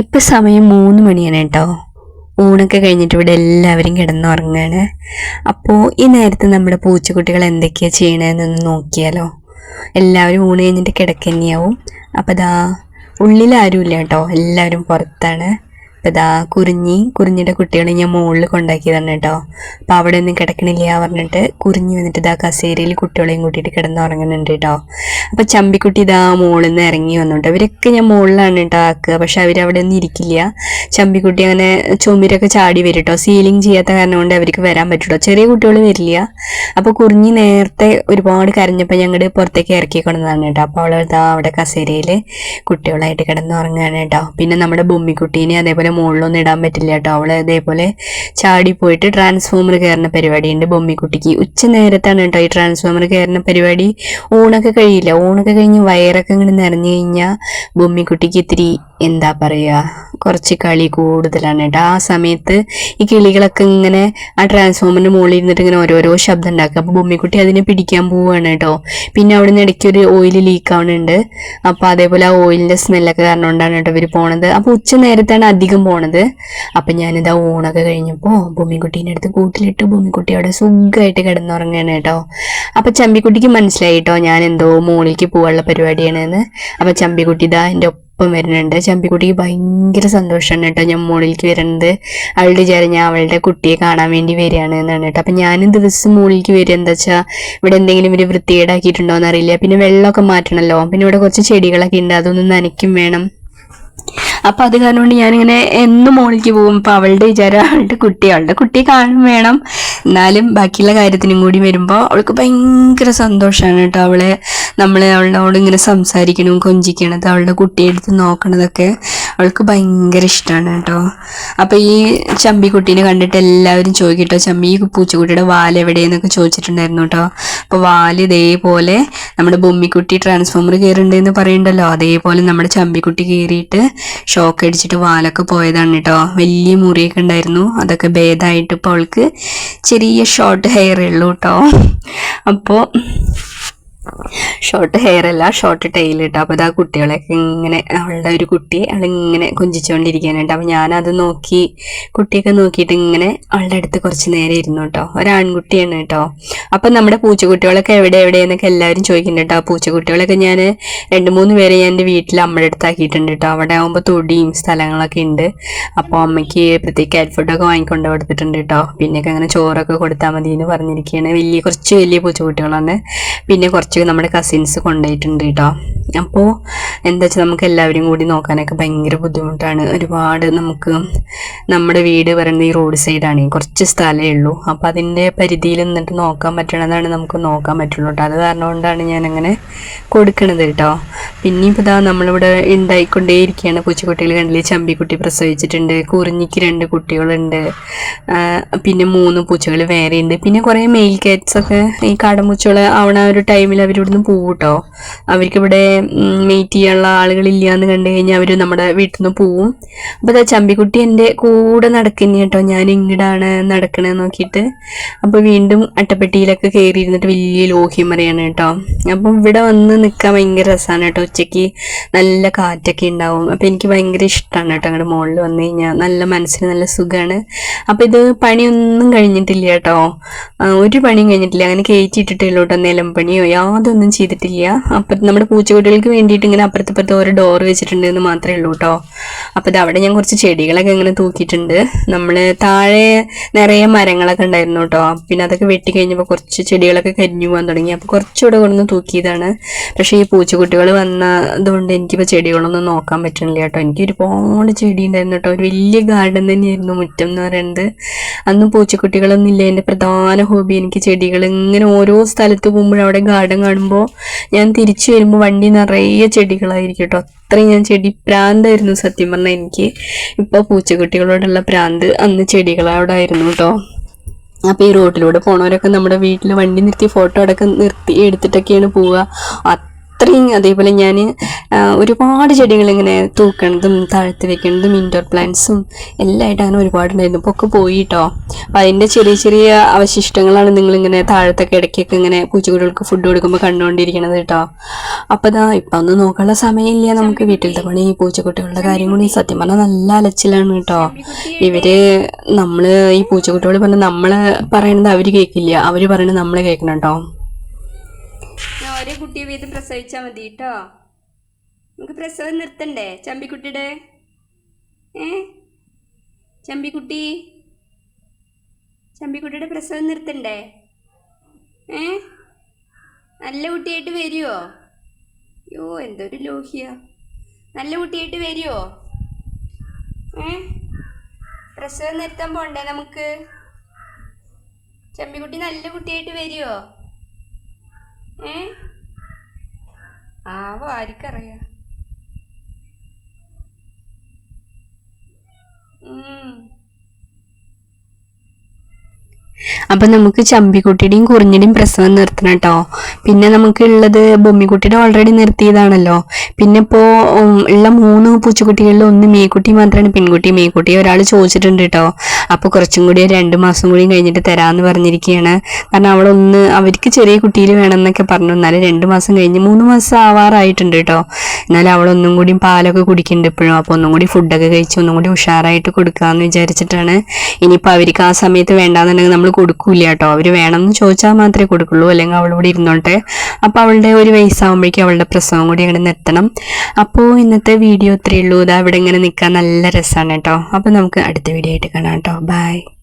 ഇപ്പം സമയം 3 മണിയാണ് കേട്ടോ. ഊണൊക്കെ കഴിഞ്ഞിട്ട് ഇവിടെ എല്ലാവരും കിടന്നുറങ്ങുകയാണ്. അപ്പോൾ ഈ നേരത്തെ നമ്മുടെ പൂച്ചക്കുട്ടികൾ എന്തൊക്കെയാണ് ചെയ്യണതെന്നൊന്ന് നോക്കിയാലോ. എല്ലാവരും ഊണ് കഴിഞ്ഞിട്ട് കിടക്കന്നെയാവും. അപ്പോൾ ദാ ഉള്ളിലാരുമില്ല കേട്ടോ, എല്ലാവരും പുറത്താണ്. അപ്പോൾ ദാ കുറിഞ്ഞിയുടെ കുട്ടികളെ ഞാൻ മുകളിൽ കൊണ്ടാക്കിയതാണ് കേട്ടോ. അപ്പോൾ അവിടെ ഒന്നും കിടക്കണില്ല പറഞ്ഞിട്ട് കുറിഞ്ഞി വന്നിട്ട് ഇതാ കസേരയിൽ കുട്ടികളെയും കൂട്ടിയിട്ട് കിടന്നുറങ്ങുന്നുണ്ട് കേട്ടോ. അപ്പോൾ ചമ്പിക്കുട്ടി ഇതാ മുകളിൽ നിന്ന് ഇറങ്ങി വന്നുട്ടോ. അവരൊക്കെ ഞാൻ മുകളിലാണ് കേട്ടോ ആക്കുക, പക്ഷെ അവരവിടെ ഒന്നും ഇരിക്കില്ല. ചമ്പിക്കുട്ടി അങ്ങനെ ചുമരൊക്കെ ചാടി വരും കേട്ടോ. സീലിംഗ് ചെയ്യാത്ത കാരണം കൊണ്ട് അവർക്ക് വരാൻ പറ്റുള്ളൂ, ചെറിയ കുട്ടികൾ വരില്ല. അപ്പോൾ കുറിഞ്ഞി നേരത്തെ ഒരുപാട് കരഞ്ഞപ്പോൾ ഞങ്ങൾ പുറത്തേക്ക് ഇറക്കി കൊണ്ടതാണ് കേട്ടോ. അപ്പോൾ അവൾ ഇതാ അവിടെ കസേരയിൽ കുട്ടികളായിട്ട് കിടന്നുറങ്ങുകയാണ് കേട്ടോ. പിന്നെ നമ്മുടെ ബൊമ്മിക്കുട്ടീനെ അതേപോലെ മുകളിലൊന്നും ഇടാൻ പറ്റില്ല കേട്ടോ. അവള് ഇതേപോലെ ചാടി പോയിട്ട് ട്രാൻസ്ഫോമർ കയറുന്ന പരിപാടിയുണ്ട് ബൊമ്മിക്കുട്ടിക്ക്. ഉച്ച നേരത്താണ് കേട്ടോ ഈ ട്രാൻസ്ഫോമർ കയറുന്ന പരിപാടി. ഊണൊക്കെ കഴിയില്ല, ഊണൊക്കെ കഴിഞ്ഞ് വയറൊക്കെ ഇങ്ങനെ നിറഞ്ഞു കഴിഞ്ഞാൽ ബൊമ്മിക്കുട്ടിക്ക് ഇത്തിരി എന്താ പറയുക, കുറച്ച് കളി കൂടുതലാണ് കേട്ടോ. ആ സമയത്ത് ഈ കിളികളൊക്കെ ഇങ്ങനെ ആ ട്രാൻസ്ഫോമറിൻ്റെ മുകളിൽ ഇരുന്നിട്ട് ഇങ്ങനെ ഓരോരോ ശബ്ദം ഉണ്ടാക്കുക. അപ്പോൾ ബൊമ്മിക്കുട്ടി അതിനെ പിടിക്കാൻ പോവുകയാണ് കേട്ടോ. പിന്നെ അവിടെ നിന്ന് ഇടയ്ക്ക് ഒരു ഓയിൽ ലീക്ക് ആവുന്നുണ്ട്. അപ്പോൾ അതേപോലെ ആ ഓയിലിൻ്റെ സ്മെല്ലൊക്കെ കാരണം കൊണ്ടാണ് കേട്ടോ ഇവർ പോണത്. അപ്പോൾ ഉച്ച നേരത്താണ് അധികം പോണത്. അപ്പം ഞാനിതാ ഊണൊക്കെ കഴിഞ്ഞപ്പോൾ ബൊമ്മിക്കുട്ടീൻ്റെ അടുത്ത് കൂട്ടിലിട്ട് ബൊമ്മിക്കുട്ടി അവിടെ സുഖമായിട്ട് കിടന്നുറങ്ങുകയാണ് കേട്ടോ. അപ്പം ചമ്പിക്കുട്ടിക്ക് മനസ്സിലായി കേട്ടോ ഞാൻ എന്തോ മുകളിലേക്ക് പോകാനുള്ള പരിപാടിയാണെന്ന്. അപ്പം ചമ്പിക്കുട്ടി ഇതാ എൻ്റെ ഒപ്പം വരുന്നുണ്ട്. ചമ്പിക്കുട്ടിക്ക് ഭയങ്കര സന്തോഷമാണ് കേട്ടോ ഞാൻ മുകളിലേക്ക് വരുന്നത്. അവളുടെ വിചാരം ഞാൻ അവളുടെ കുട്ടിയെ കാണാൻ വേണ്ടി വരികയാണ് എന്നാണ് കേട്ടോ. അപ്പം ഞാനും ദിവസം മുകളിലേക്ക് വരിക എന്താ വെച്ചാൽ ഇവിടെ എന്തെങ്കിലും ഇവർ വൃത്തികേടാക്കിയിട്ടുണ്ടോ എന്നറിയില്ല. പിന്നെ വെള്ളമൊക്കെ മാറ്റണമല്ലോ. പിന്നെ ഇവിടെ കുറച്ച് ചെടികളൊക്കെ ഉണ്ട്, അതൊന്നും നനയ്ക്കും വേണം. അപ്പം അത് കാരണം കൊണ്ട് ഞാനിങ്ങനെ എന്നും മുകളിലേക്ക് പോകും. അപ്പം അവളുടെ വിചാരം അവളുടെ കുട്ടിയെ കാണും വേണം, എന്നാലും ബാക്കിയുള്ള കാര്യത്തിനും കൂടി വരുമ്പോൾ അവൾക്ക് ഭയങ്കര സന്തോഷമാണ് കേട്ടോ. അവളോട് ഇങ്ങനെ സംസാരിക്കണം, കൊഞ്ചിക്കണത്, അവളുടെ കുട്ടിയെ എടുത്ത് നോക്കണതൊക്കെ അവൾക്ക് ഭയങ്കര ഇഷ്ടമാണ് കേട്ടോ. അപ്പം ഈ ചമ്പിക്കുട്ടീനെ കണ്ടിട്ട് എല്ലാവരും ചോദിക്കട്ടോ, ചമ്പി ഈ പൂച്ചക്കുട്ടിയുടെ വാല് എവിടെയെന്നൊക്കെ ചോദിച്ചിട്ടുണ്ടായിരുന്നു കേട്ടോ. അപ്പോൾ വാല് ഇതേപോലെ നമ്മുടെ ബൊമ്മിക്കുട്ടി ട്രാൻസ്ഫോമർ കയറുന്നുണ്ടെന്ന് പറയുന്നുണ്ടല്ലോ, അതേപോലെ നമ്മുടെ ചമ്പിക്കുട്ടി കയറിയിട്ട് ഷോക്ക് അടിച്ചിട്ട് വാലൊക്കെ പോയതാണ് കേട്ടോ. വലിയ മുറിയൊക്കെ ഉണ്ടായിരുന്നു, അതൊക്കെ ഭേദമായിട്ട് ഇപ്പോൾ അവൾക്ക് ചെറിയ ഷോർട്ട് ഹെയറേ ഉള്ളൂ കേട്ടോ. അപ്പോൾ ഷോർട്ട് ഹെയർ അല്ല, ഷോർട്ട് ടെയിൽ കേട്ടോ. അപ്പോൾ ഇതാ കുട്ടികളൊക്കെ ഇങ്ങനെ അവളുടെ ഒരു കുട്ടി അവളിങ്ങനെ കൊഞ്ചിച്ചുകൊണ്ടിരിക്കാനുണ്ട്. അപ്പോൾ ഞാനത് നോക്കി കുട്ടിയൊക്കെ നോക്കിയിട്ട് ഇങ്ങനെ അവളുടെ അടുത്ത് കുറച്ച് നേരം ഇരുന്നു കേട്ടോ. ഒരാൺകുട്ടിയാണ് കേട്ടോ. അപ്പം നമ്മുടെ പൂച്ചക്കുട്ടികളൊക്കെ എവിടെയെന്നൊക്കെ എല്ലാവരും ചോദിക്കുന്നുണ്ട് കേട്ടോ. പൂച്ചക്കുട്ടികളൊക്കെ ഞാൻ 2-3 പേരെ ഞാൻ എൻ്റെ വീട്ടിൽ അമ്മയുടെ അടുത്താക്കിയിട്ടുണ്ട് കേട്ടോ. അവിടെ ആകുമ്പോൾ തൊടിയും സ്ഥലങ്ങളൊക്കെ ഉണ്ട്. അപ്പോൾ അമ്മയ്ക്ക് പ്രത്യേക കാറ്റ് ഫുഡൊക്കെ വാങ്ങിക്കൊണ്ട് കൊടുത്തിട്ടുണ്ട് കേട്ടോ. പിന്നെയൊക്കെ അങ്ങനെ ചോറൊക്കെ കൊടുത്താൽ മതി എന്ന് പറഞ്ഞിരിക്കുകയാണ്. കുറച്ച് വലിയ പൂച്ചക്കുട്ടികളാണ്. പിന്നെ കുറച്ച് നമ്മുടെ കസിൻസ് കൊണ്ടുപോയിട്ടുണ്ട് കേട്ടോ. അപ്പോൾ എന്താ വെച്ചാൽ നമുക്ക് എല്ലാവരും കൂടി നോക്കാനൊക്കെ ഭയങ്കര ബുദ്ധിമുട്ടാണ്. ഒരുപാട് നമ്മുടെ വീട് പറയുന്നത് ഈ റോഡ് സൈഡാണ്, കുറച്ച് സ്ഥലമേ ഉള്ളൂ. അപ്പോൾ അതിൻ്റെ പരിധിയിൽ നിന്നിട്ട് നോക്കാൻ പറ്റണതാണ് നമുക്ക് നോക്കാൻ പറ്റുള്ളൂ കേട്ടോ. അത് കാരണം കൊണ്ടാണ് ഞാനങ്ങനെ കൊടുക്കണത് കേട്ടോ. പിന്നെ ഇപ്പോൾ ഇതാ നമ്മളിവിടെ ഉണ്ടായിക്കൊണ്ടേയിരിക്കുകയാണ് പൂച്ചക്കുട്ടികൾ. കണ്ടില്ലേ, ചമ്പിക്കുട്ടി പ്രസവിച്ചിട്ടുണ്ട്, കുറിഞ്ഞിക്ക് 2 കുട്ടികളുണ്ട്, പിന്നെ 3 പൂച്ചകൾ വേറെ ഉണ്ട്. പിന്നെ കുറേ മെയിൽ കാറ്റ്സൊക്കെ ഈ കാടമ്പൂച്ചകൾ ആവണ ഒരു ടൈമിൽ അവരിവിടുന്ന് പോകും കേട്ടോ. അവർക്കിവിടെ മെയ്റ്റ് ചെയ്യാനുള്ള ആളുകളില്ല എന്ന് കണ്ടു കഴിഞ്ഞാൽ അവർ നമ്മുടെ വീട്ടിൽ നിന്ന് പോവും. അപ്പോൾ അതാ ചമ്പിക്കുട്ടി എൻ്റെ കൂടെ നടക്കുന്ന കേട്ടോ. ഞാൻ ഇങ്ങടാണ് നടക്കണത് നോക്കിയിട്ട്. അപ്പോൾ വീണ്ടും അട്ടപ്പെട്ടിയിലൊക്കെ കയറി ഇരുന്നിട്ട് വലിയ ലോഹിമറയാണ് കേട്ടോ. അപ്പം ഇവിടെ വന്ന് നിൽക്കാൻ ഭയങ്കര രസമാണ് കേട്ടോ. ഉച്ചയ്ക്ക് നല്ല കാറ്റൊക്കെ ഉണ്ടാവും. അപ്പോൾ എനിക്ക് ഭയങ്കര ഇഷ്ടമാണ് കേട്ടോ അങ്ങോട്ട് മുകളിൽ വന്നു കഴിഞ്ഞാൽ. നല്ല മനസ്സിന് നല്ല സുഖമാണ്. അപ്പോൾ ഇത് പണിയൊന്നും കഴിഞ്ഞിട്ടില്ല കേട്ടോ, ഒരു പണിയും കഴിഞ്ഞിട്ടില്ല. അങ്ങനെ കയറ്റിയിട്ടിട്ടേ ഉള്ളൂ കേട്ടോ. നിലം പണിയോ യാതൊന്നും ചെയ്തിട്ടില്ല. അപ്പം നമ്മുടെ പൂച്ചക്കുട്ടികൾക്ക് വേണ്ടിയിട്ട് ഇങ്ങനെ അപ്പുറത്ത് ഒരു ഡോർ വെച്ചിട്ടുണ്ട് എന്ന് മാത്രമേ ഉള്ളൂ കേട്ടോ. അപ്പോൾ ഇത് അവിടെ ഞാൻ കുറച്ച് ചെടികളൊക്കെ ഇങ്ങനെ തൂക്കിയിട്ടുണ്ട്. നമ്മൾ താഴെ നിറയെ മരങ്ങളൊക്കെ ഉണ്ടായിരുന്നു കേട്ടോ. പിന്നെ അതൊക്കെ വെട്ടി കഴിഞ്ഞപ്പോൾ കുറച്ച് ചെടികളൊക്കെ കരിഞ്ഞു പോകാൻ തുടങ്ങി. അപ്പോൾ കുറച്ചുകൂടെ കൊണ്ടു തൂക്കിയതാണ്. പക്ഷേ ഈ പൂച്ചക്കുട്ടികൾ വന്നതുകൊണ്ട് എനിക്കിപ്പോൾ ചെടികളൊന്നും നോക്കാൻ പറ്റണില്ല കേട്ടോ. എനിക്ക് ഒരുപാട് ചെടി ഉണ്ടായിരുന്നു കേട്ടോ. ഒരു വലിയ ഗാർഡൻ തന്നെയായിരുന്നു മുറ്റം എന്ന് പറയുന്നത്. അന്ന് പൂച്ചക്കുട്ടികളൊന്നും ഇല്ല. എൻ്റെ പ്രധാന ഹോബി എനിക്ക് ചെടികൾ. ഇങ്ങനെ ഓരോ സ്ഥലത്ത് പോകുമ്പോൾ അവിടെ ഗാർഡൻ കാണുമ്പോൾ ഞാൻ തിരിച്ചു വരുമ്പോൾ വണ്ടി നിറയെ ചെടികളായിരിക്കും കേട്ടോ. അത്രയും ഞാൻ ചെടി പ്രാന്തായിരുന്നു സത്യം പറഞ്ഞാൽ എനിക്ക്. ഇപ്പോൾ പൂച്ചക്കുട്ടികളോടുള്ള പ്രാന്ത് അന്ന് ചെടികളോടായിരുന്നു കേട്ടോ. അപ്പോൾ ഈ റോഡിലൂടെ പോണവരൊക്കെ നമ്മുടെ വീട്ടിൽ വണ്ടി നിർത്തി ഫോട്ടോ അടക്കം എടുത്തിട്ടൊക്കെയാണ് പോവുക. അത്രയും. അതേപോലെ ഞാൻ ഒരുപാട് ചെടികൾ ഇങ്ങനെ തൂക്കണതും താഴ്ത്തി വെക്കണതും ഇൻഡോർ പ്ലാന്റ്സും എല്ലാമായിട്ട് അങ്ങനെ ഒരുപാടുണ്ടായിരുന്നു. ഇപ്പോൾ ഒക്കെ പോയി കേട്ടോ. അപ്പം അതിൻ്റെ ചെറിയ ചെറിയ അവശിഷ്ടങ്ങളാണ് നിങ്ങളിങ്ങനെ താഴത്തൊക്കെ ഇടയ്ക്കൊക്കെ ഇങ്ങനെ പൂച്ചക്കുട്ടികൾക്ക് ഫുഡ് കൊടുക്കുമ്പോൾ കണ്ടുകൊണ്ടിരിക്കണത് കേട്ടോ. അപ്പോൾ ഇപ്പം ഒന്നും നോക്കാനുള്ള സമയമില്ല നമുക്ക്. വീട്ടിലത്തെ പണി, പൂച്ചക്കുട്ടികളുടെ കാര്യം കൂടി സത്യം പറഞ്ഞാൽ നല്ല അലച്ചിലാണ് കേട്ടോ. നമ്മൾ ഈ പൂച്ചക്കുട്ടികൾ പറഞ്ഞാൽ നമ്മൾ പറയണത് അവർ കേൾക്കില്ല, അവർ പറയണത് നമ്മൾ കേൾക്കണം കേട്ടോ. ഒരേ കുട്ടിയെ വീതം പ്രസവിച്ചാൽ മതി കേട്ടോ. നമുക്ക് പ്രസവം നിർത്തണ്ടേ ചമ്പിക്കുട്ടിയുടെ? ചമ്പിക്കുട്ടിയുടെ പ്രസവം നിർത്തണ്ടേ? നല്ല കുട്ടിയായിട്ട് വരുമോ? അയ്യോ എന്തൊരു ലോഹിയ. നല്ല കുട്ടിയായിട്ട് വരുമോ? പ്രസവം നിർത്താൻ പോണ്ടേ നമുക്ക്? ചമ്പിക്കുട്ടി നല്ല കുട്ടിയായിട്ട് വരുമോ? ആവോ, ആർക്കറിയാം. അപ്പം നമുക്ക് ചമ്പിക്കുട്ടിയുടെയും കുറിഞ്ഞിയുടെയും പ്രസവം നിർത്തണം കേട്ടോ. പിന്നെ നമുക്കുള്ളത് ബൊമ്മിക്കുട്ടിയുടെ ഓൾറെഡി നിർത്തിയതാണല്ലോ. പിന്നെ ഇപ്പോൾ ഉള്ള 3 പൂച്ചക്കുട്ടികളിൽ 1 മേക്കുട്ടി മാത്രമാണ് പെൺകുട്ടി. മേക്കുട്ടിയെ ഒരാൾ ചോദിച്ചിട്ടുണ്ട് കേട്ടോ. അപ്പോൾ കുറച്ചും കൂടി 2 മാസം കൂടി കഴിഞ്ഞിട്ട് തരാമെന്ന് പറഞ്ഞിരിക്കുകയാണ്. കാരണം അവർക്ക് ചെറിയ കുട്ടിയിൽ വേണമെന്നൊക്കെ പറഞ്ഞു. എന്നാലും 2 മാസം കഴിഞ്ഞ് 3 മാസം ആവാറായിട്ടുണ്ട് കേട്ടോ. എന്നാലും അവളൊന്നും കൂടി പാലൊക്കെ കുടിക്കുന്നുണ്ട് ഇപ്പോഴും. അപ്പോൾ ഒന്നും കൂടി ഫുഡൊക്കെ കഴിച്ച് ഒന്നും കൂടി ഉഷാറായിട്ട് കൊടുക്കാമെന്ന് വിചാരിച്ചിട്ടാണ്. ഇനിയിപ്പോൾ അവർക്ക് ആ സമയത്ത് വേണ്ടാന്നുണ്ടെങ്കിൽ നമ്മൾ കൊടുക്കൂല കേട്ടോ. അവർ വേണമെന്ന് ചോദിച്ചാൽ മാത്രമേ കൊടുക്കുള്ളൂ, അല്ലെങ്കിൽ അവളിവിടെ ഇരുന്നോട്ടെ. അപ്പോൾ അവളുടെ 1 വയസ്സാകുമ്പോഴേക്കും അവളുടെ പ്രസവം കൂടി അങ്ങനെ നിർത്തണം. അപ്പോൾ ഇന്നത്തെ വീഡിയോ ഇത്രയേ ഉള്ളൂ. ഇവിടെ ഇങ്ങനെ നിൽക്കാൻ നല്ല രസമാണ് കേട്ടോ. അപ്പോൾ നമുക്ക് അടുത്ത വീഡിയോ ആയിട്ട് കാണാം കേട്ടോ. ബൈ.